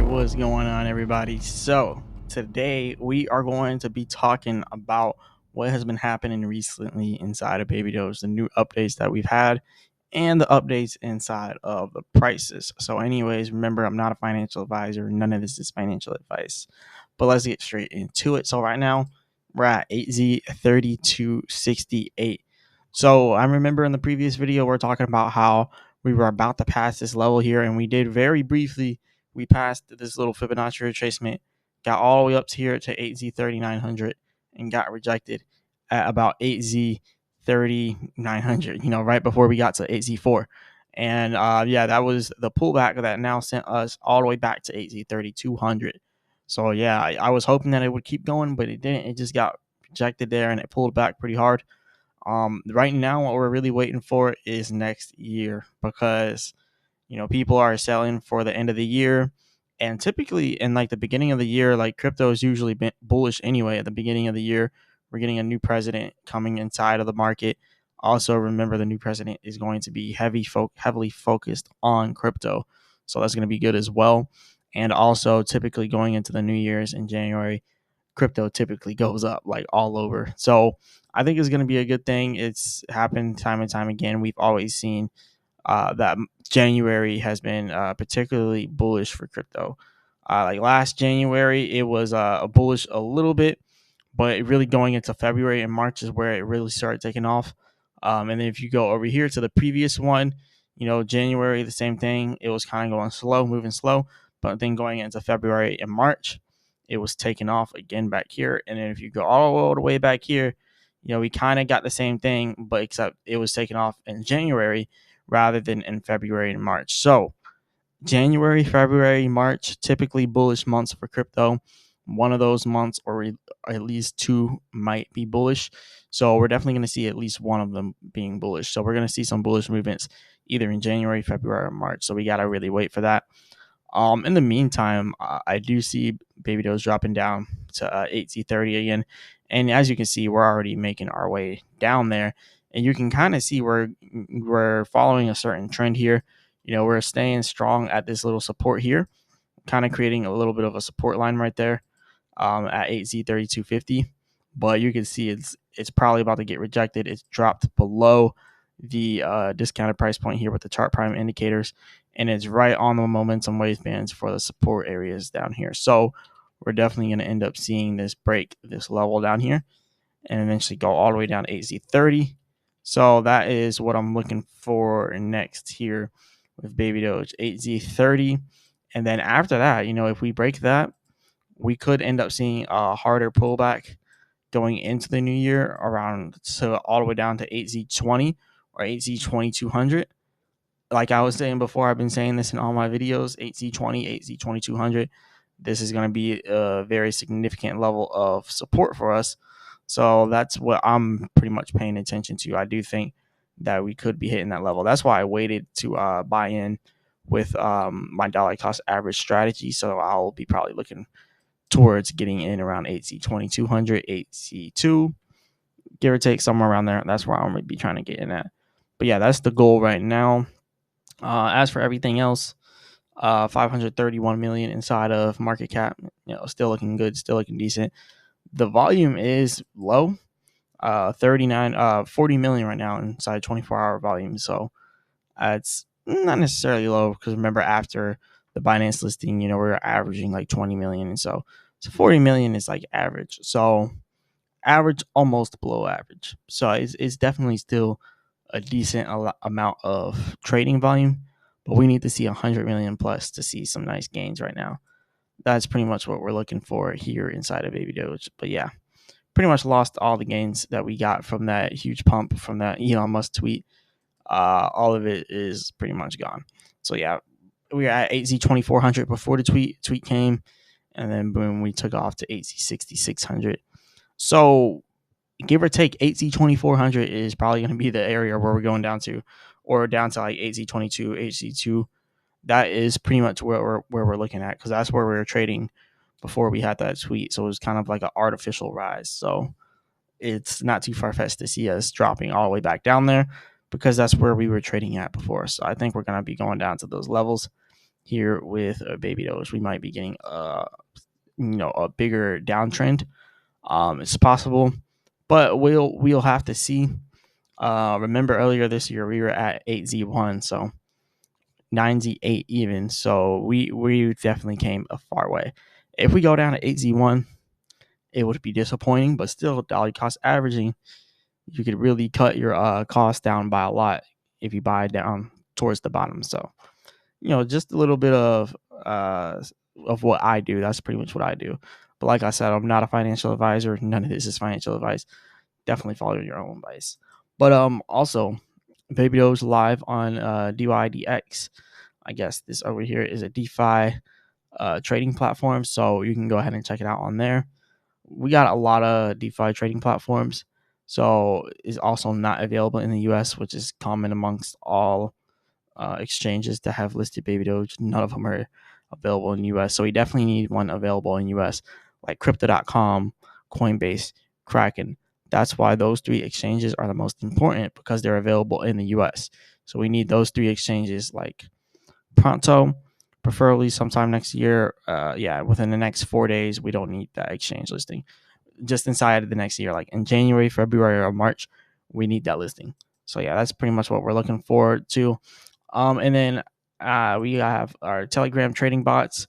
right, what's going on, everybody? So today we are going to be talking about what has been happening recently inside of Baby Doge, the new updates that we've had, and the updates inside of the prices. So, anyways, remember, I'm not a financial advisor. None of this is financial advice. But let's get straight into it. So right now we're at 8Z3268. So I remember in the previous video we're talking about how we were about to pass this level here, and we did very briefly. We passed this little Fibonacci retracement, got all the way up to here to 8Z3900, and got rejected at about 8Z3900. Right before we got to 8Z4. And yeah, that was the pullback that now sent us all the way back to 8Z3200. So yeah, I was hoping that it would keep going, but it didn't. It just got rejected there, and it pulled back pretty hard. Right now, what we're really waiting for is next year, because people are selling for the end of the year, and typically in like the beginning of the year, like crypto is usually been bullish anyway. At the beginning of the year, we're getting a new president coming inside of the market. Also, remember, the new president is going to be heavily focused on crypto, so that's going to be good as well. And also, typically going into the New Year's in January, crypto typically goes up like all over. So I think it's going to be a good thing. It's happened time and time again. We've always seen that January has been particularly bullish for crypto. Like last January, it was bullish a little bit, but really going into February and March is where it really started taking off. And then if you go over here to the previous one, January, the same thing. It was kind of going slow, moving slow, but then going into February and March, it was taking off again back here. And then if you go all the way back here, we kind of got the same thing, but except it was taking off in January rather than in February and March. So January, February, March, typically bullish months for crypto. One of those months, or at least two, might be bullish. So we're definitely going to see at least one of them being bullish. So we're going to see some bullish movements either in January, February, or March. So we got to really wait for that. In the meantime, I do see Baby Doge dropping down to 8Z30 again. And as you can see, we're already making our way down there. And you can kind of see we're following a certain trend here. We're staying strong at this little support here, kind of creating a little bit of a support line right there at 8Z3250. But you can see it's probably about to get rejected. It's dropped below the discounted price point here with the chart prime indicators, and it's right on the momentum wavebands for the support areas down here. So we're definitely going to end up seeing this break this level down here and eventually go all the way down to 8Z30. So that is what I'm looking for next here with Baby Doge, 8Z30. And then after that, if we break that, we could end up seeing a harder pullback going into the new year around all the way down to 8Z20 or 8Z2200. Like I was saying before, I've been saying this in all my videos, 8Z20, 8Z2200. This is going to be a very significant level of support for us. So that's what I'm pretty much paying attention to. I do think that we could be hitting that level. That's why I waited to buy in with my dollar cost average strategy. So I'll be probably looking towards getting in around 8Z2200, 8Z2, give or take somewhere around there. That's where I'm going to be trying to get in at. But yeah, that's the goal right now. As for everything else, 531 million inside of market cap, still looking good, still looking decent. The volume is low, 40 million right now inside 24-hour volume. So it's not necessarily low, because remember, after the Binance listing, we were averaging like 20 million. And so 40 million is like average. So average, almost below average. So it's definitely still a decent amount of trading volume, but we need to see 100 million plus to see some nice gains right now. That's pretty much what we're looking for here inside of Baby Doge. But yeah, pretty much lost all the gains that we got from that huge pump from that Elon Musk tweet. All of it is pretty much gone. So yeah, we were at 8Z2400 before the tweet came, and then boom, we took off to 8Z6600. So give or take, 8Z2400 is probably going to be the area where we're going down to, or down to like 8Z22, 8Z2. That is pretty much where we're looking at, because that's where we were trading before we had that tweet. So it was kind of like an artificial rise. So it's not too far-fetched to see us dropping all the way back down there, because that's where we were trading at before. So I think we're going to be going down to those levels here with baby doge. We might be getting a bigger downtrend. It's possible, but we'll have to see. Remember earlier this year we were at 8Z1, so 9Z8 even. So we definitely came a far way. If we go down to 8Z1, it would be disappointing, but still dollar cost averaging, you could really cut your cost down by a lot if you buy down towards the bottom. So just a little bit of what I do. That's pretty much what I do. But like I said, I'm not a financial advisor. None of this is financial advice. Definitely follow your own advice. But also, Baby Doge live on DYDX. I guess this over here is a DeFi trading platform, so you can go ahead and check it out on there. We got a lot of DeFi trading platforms, so it's also not available in the US, which is common amongst all exchanges that have listed Baby Doge. None of them are available in the US, so we definitely need one available in the US, like Crypto.com, Coinbase, Kraken. That's why those three exchanges are the most important, because they're available in the US. So we need those three exchanges like pronto, preferably sometime next year. Within the next 4 days. We don't need that exchange listing. Just inside of the next year, like in January, February, or March, we need that listing. So yeah, that's pretty much what we're looking forward to. And then we have our Telegram trading bots,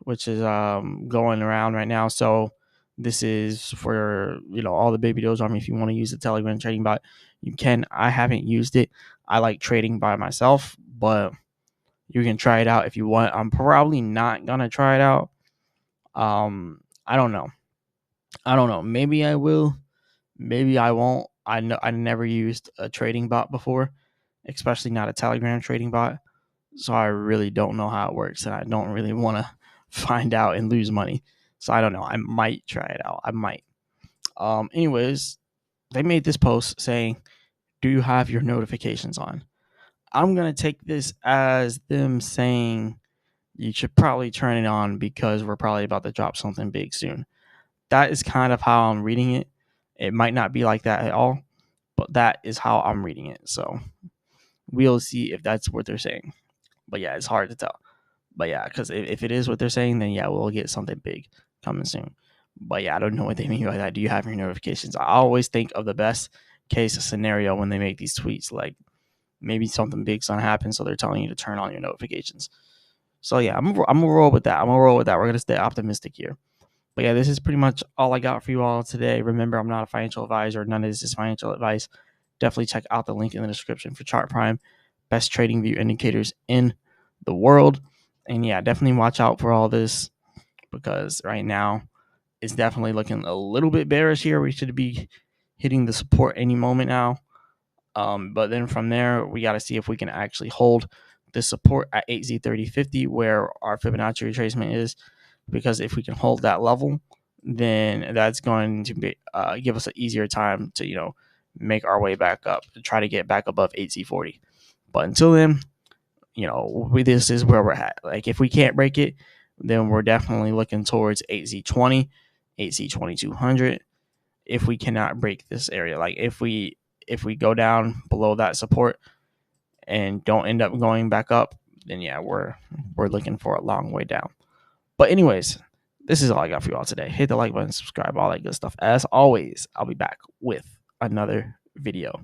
which is going around right now. So this is for all the Baby Doge army. If you want to use the Telegram trading bot, you can. I haven't used it. I like trading by myself, but you can try it out if you want. I'm probably not gonna try it out. I don't know. Maybe I will. Maybe I won't. I never used a trading bot before, especially not a Telegram trading bot. So I really don't know how it works, and I don't really want to find out and lose money. So I don't know. I might try it out. I might. Anyways, they made this post saying, "Do you have your notifications on?" I'm gonna take this as them saying you should probably turn it on because we're probably about to drop something big soon. That is kind of how I'm reading it. It might not be like that at all, but that is how I'm reading it. So we'll see if that's what they're saying. But yeah, it's hard to tell. But yeah, because if it is what they're saying, then yeah, we'll get something big coming soon. But yeah, I don't know what they mean by that. Do you have your notifications? I always think of the best case scenario when they make these tweets, like maybe something big's gonna happen, so they're telling you to turn on your notifications. So yeah, I'm gonna roll with that. We're gonna stay optimistic here. But yeah, this is pretty much all I got for you all today. Remember, I'm not a financial advisor. None of this is financial advice. Definitely check out the link in the description for Chart Prime, best trading view indicators in the world. And yeah, definitely watch out for all this, because right now it's definitely looking a little bit bearish here. We should be hitting the support any moment now. But then from there, we got to see if we can actually hold the support at 8Z3050, where our Fibonacci retracement is, because if we can hold that level, then that's going to be give us an easier time to make our way back up, to try to get back above 8Z40. But until then, this is where we're at. Like if we can't break it, then we're definitely looking towards 8Z20, 8Z2200. If we cannot break this area, like if we go down below that support and don't end up going back up, then yeah, we're looking for a long way down. But anyways, this is all I got for you all today. Hit the like button, subscribe, all that good stuff. As always, I'll be back with another video.